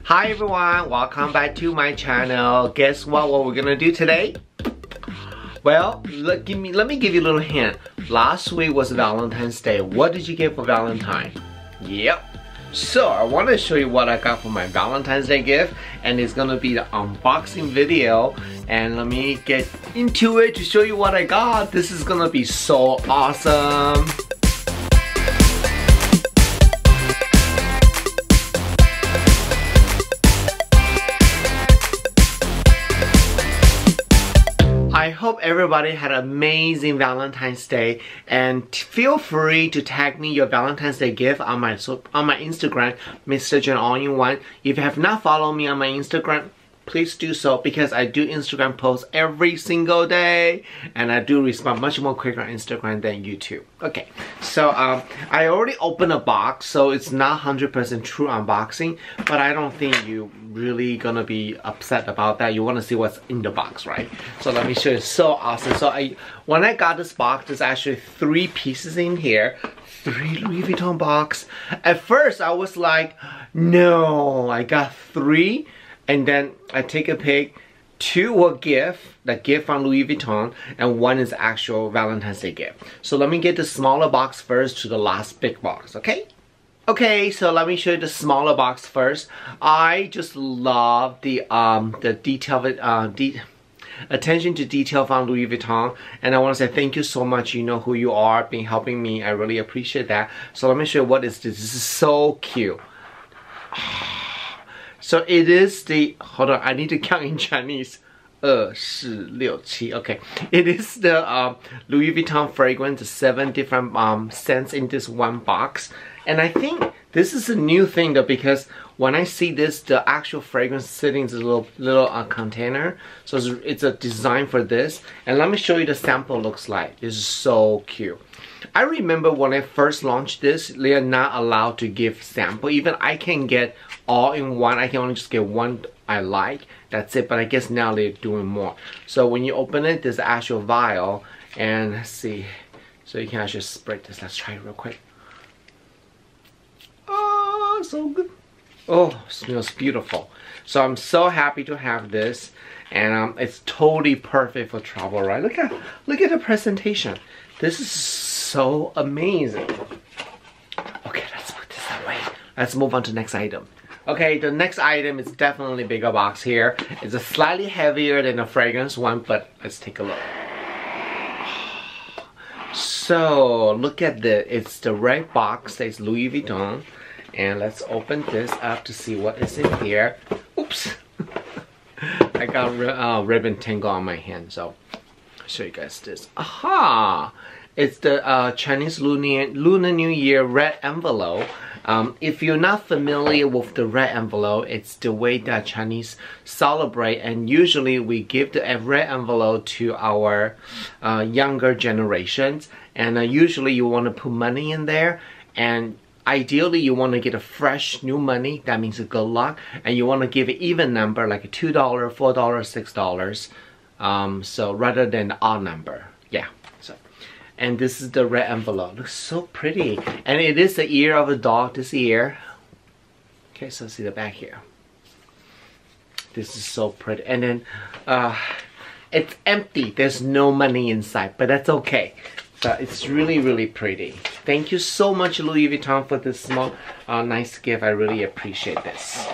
Hi everyone, welcome back to my channel. Guess what we're gonna do today? Well, let me give you a little hint. Last week was Valentine's Day. What did you get for Valentine? Yep. So I want to show you what I got for my Valentine's Day gift, and it's gonna be the unboxing video. And let me get into it to show you what I got. This is gonna be so awesome. I hope everybody had an amazing Valentine's Day, and feel free to tag me your Valentine's Day gift on my Instagram, Mr. Jen All-in-One. If you have not followed me on my Instagram, please do so, because I do Instagram posts every single day and I do respond much more quicker on Instagram than YouTube. Okay, so I already opened a box, so it's not 100% true unboxing, but I don't think you really gonna be upset about that. You want to see what's in the box, right? So let me show you. It's so awesome. So when I got this box, there's actually 3 pieces in here. 3 Louis Vuitton box. At first I was like, no, I got 3. And then I take a pic. 2 were gift, the gift from Louis Vuitton, and 1 is actual Valentine's Day gift. So let me get the smaller box first to the last big box, okay? Okay, so let me show you the smaller box first. I just love the detail, attention to detail from Louis Vuitton, and I want to say thank you so much. You know who you are, been helping me. I really appreciate that. So let me show you what is this. This is so cute. So it is the, hold on, I need to count in Chinese. 2, 4, 6, 7. Okay, it is the Louis Vuitton fragrance, 7 different scents in this one box. And I think this is a new thing though, because when I see this, the actual fragrance sitting in this little container. So it's a design for this. And let me show you the sample looks like. This is so cute. I remember when I first launched this, they are not allowed to give sample. Even I can get all in one. I can only just get one I like. That's it. But I guess now they're doing more. So when you open it, there's the actual vial. And let's see. So you can actually spread this. Let's try it real quick. Oh, so good. Oh, smells beautiful. So I'm so happy to have this. And it's totally perfect for travel, right? Look at the presentation. This is so amazing. Okay, let's put this away. Let's move on to the next item. Okay, the next item is definitely a bigger box here. It's a slightly heavier than the fragrance one, but let's take a look. So, look at this. It's the red box. Says Louis Vuitton. And let's open this up to see what is in here. Oops. I got ribbon tangle on my hand, so I'll show you guys this. Aha! It's the Chinese Lunar New Year red envelope. If you're not familiar with the red envelope, it's the way that Chinese celebrate, and usually we give the red envelope to our younger generations, and usually you want to put money in there, and ideally you want to get a fresh new money. That means a good luck, and you want to give an even number like a $2, $4, $6, so rather than the odd number. Yeah. So, and this is the red envelope. Looks so pretty, and it is the ear of a dog. This ear. Okay, so see the back here. This is so pretty, and then it's empty. There's no money inside, but that's okay. So it's really pretty. Thank you so much, Louis Vuitton, for this small, nice gift. I really appreciate this.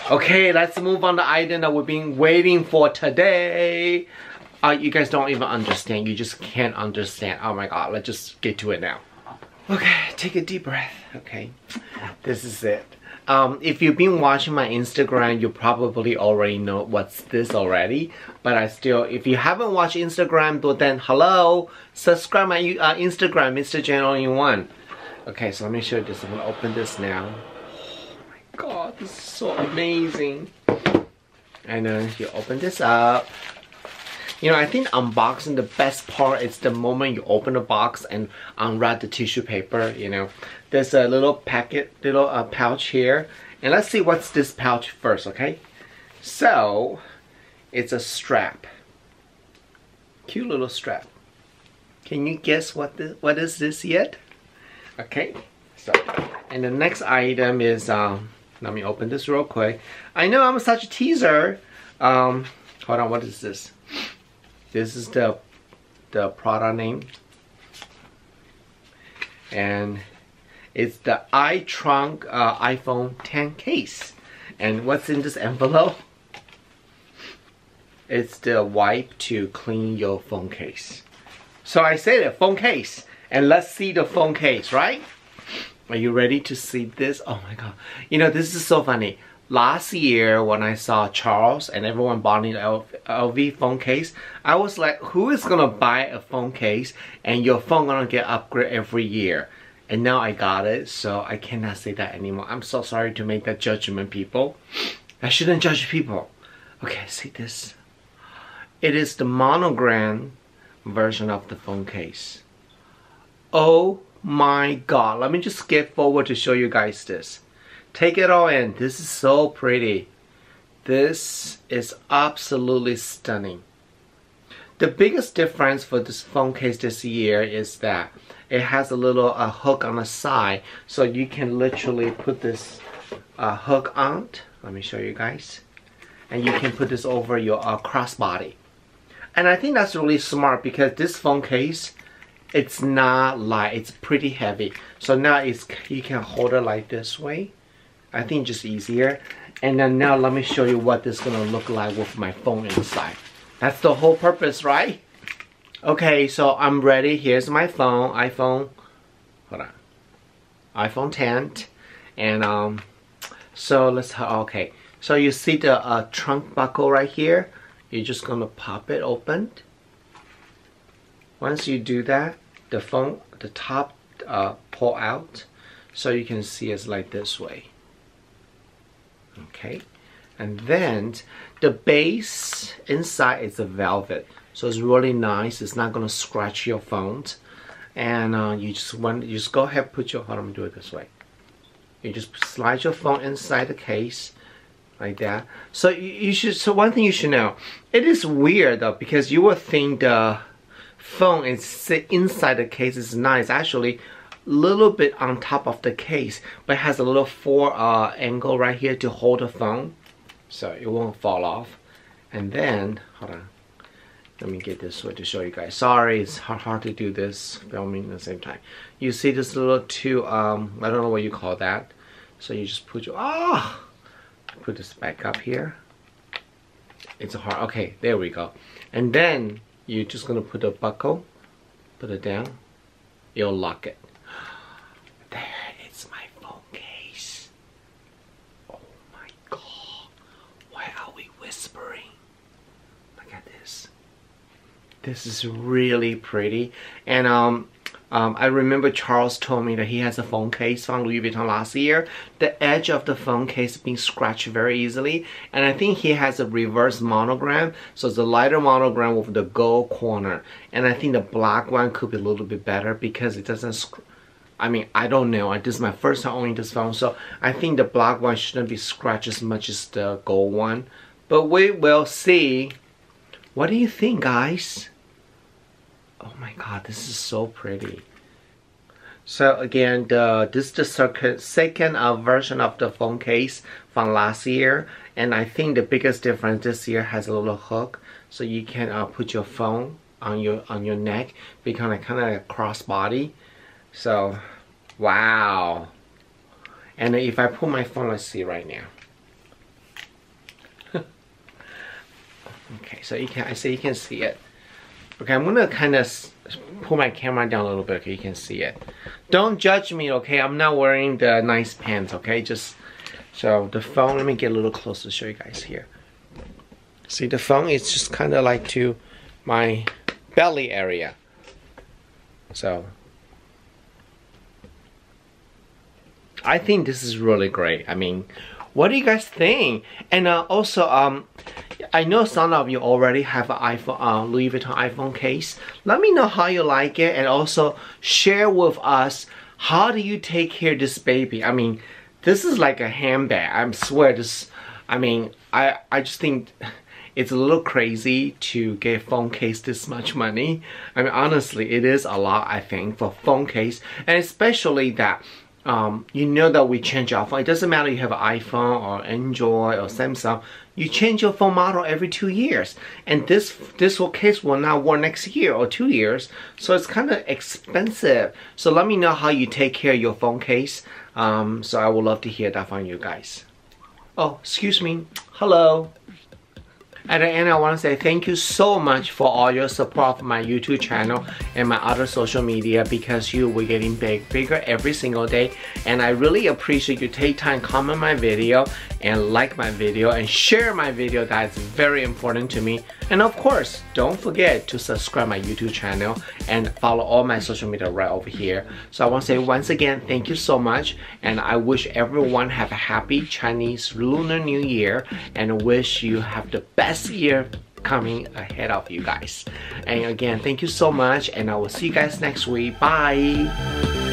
Okay, let's move on to the item that we've been waiting for today. You guys don't even understand. You just can't understand. Oh my god, let's just get to it now. Okay, take a deep breath. Okay, this is it. If you've been watching my Instagram, you probably already know what's this already. But if you haven't watched Instagram, then hello, subscribe my Instagram, Mr. Jen All-in-One. Okay, so let me show you this. I'm gonna open this now. Oh my god, this is so amazing. And then you open this up. You know, I think unboxing, the best part is the moment you open the box and unwrap the tissue paper, you know. There's a little pouch here. And let's see what's this pouch first, okay? So, it's a strap. Cute little strap. Can you guess what is this yet? Okay, so, and the next item is let me open this real quick. I know I'm such a teaser. Hold on, what is this? This is the product name. And it's the iTrunk iPhone 10 case. And what's in this envelope? It's the wipe to clean your phone case. So I said it, phone case. And let's see the phone case, right? Are you ready to see this? Oh my god. You know, this is so funny. Last year when I saw Charles and everyone bought an LV phone case, I was like, who is gonna buy a phone case and your phone gonna get upgraded every year? And now I got it, so I cannot say that anymore. I'm so sorry to make that judgment, people. I shouldn't judge people. Okay, see this? It is the Monogram version of the phone case. Oh my god. Let me just skip forward to show you guys this. Take it all in. This is so pretty. This is absolutely stunning. The biggest difference for this phone case this year is that it has a little hook on the side, so you can literally put this hook on. Let me show you guys. And you can put this over your crossbody. And I think that's really smart because this phone case, it's not light, it's pretty heavy. So now you can hold it like this way. I think just easier. And then now let me show you what this is gonna look like with my phone inside. That's the whole purpose, right? Okay, so I'm ready. Here's my phone, hold on, iPhone 10. And so let's, okay. So you see the trunk buckle right here. You're just gonna pop it open. Once you do that, the phone, the top pull out, so you can see it's like this way. Okay, and then the base inside is a velvet, so it's really nice. It's not gonna scratch your phone. And you just go ahead, put your, hold on, do it this way. You just slide your phone inside the case like that. So you should, so one thing you should know, it is weird though, because you would think the phone is sit inside the case is nice. Actually little bit on top of the case, but it has a little angle right here to hold the phone, so it won't fall off. And then, hold on, let me get this way to show you guys. Sorry, it's hard to do this filming at the same time. You see this little two, I don't know what you call that. So you just put your, put this back up here. It's hard, okay, there we go. And then you're just gonna put a buckle, put it down, you'll lock it. There, it's my phone case. Oh my god. Why are we whispering? Look at this. This is really pretty. And I remember Charles told me that he has a phone case from Louis Vuitton last year. The edge of the phone case being scratched very easily. And I think he has a reverse monogram. So it's a lighter monogram with the gold corner. And I think the black one could be a little bit better because it doesn't I mean, I don't know. This is my first time owning this phone, so I think the black one shouldn't be scratched as much as the gold one. But we will see. What do you think, guys? Oh my god, this is so pretty. So again, this is the second version of the phone case from last year. And I think the biggest difference this year has a little hook, so you can put your phone on your neck, become kind of like a crossbody. So, wow. And if I pull my phone, let's see right now. Okay, so you can, you can see it. Okay, I'm gonna kind of pull my camera down a little bit, okay, you can see it. Don't judge me, okay? I'm not wearing the nice pants, okay? Just, so the phone, let me get a little closer to show you guys here. See, the phone is just kind of like to my belly area. So, I think this is really great. I mean, what do you guys think? And also, I know some of you already have an iPhone, Louis Vuitton iPhone case. Let me know how you like it, and also share with us, how do you take care of this baby? I mean, this is like a handbag. I swear this, I mean, I just think it's a little crazy to get a phone case this much money. I mean, honestly, it is a lot, I think, for a phone case, and especially that you know that we change our phone. It doesn't matter you have an iPhone or Android or Samsung. You change your phone model every 2 years, and this whole case will not work next year or 2 years, so it's kind of expensive. So let me know how you take care of your phone case. So I would love to hear that from you guys. Oh, excuse me. Hello. At the end, I want to say thank you so much for all your support for my YouTube channel and my other social media, because you were getting bigger every single day, and I really appreciate you take time, comment my video and like my video and share my video. That's very important to me. And of course, don't forget to subscribe my YouTube channel and follow all my social media right over here. So I want to say once again, thank you so much, and I wish everyone have a happy Chinese Lunar New Year, and wish you have the best year coming ahead of you guys. And again, thank you so much, and I will see you guys next week. Bye.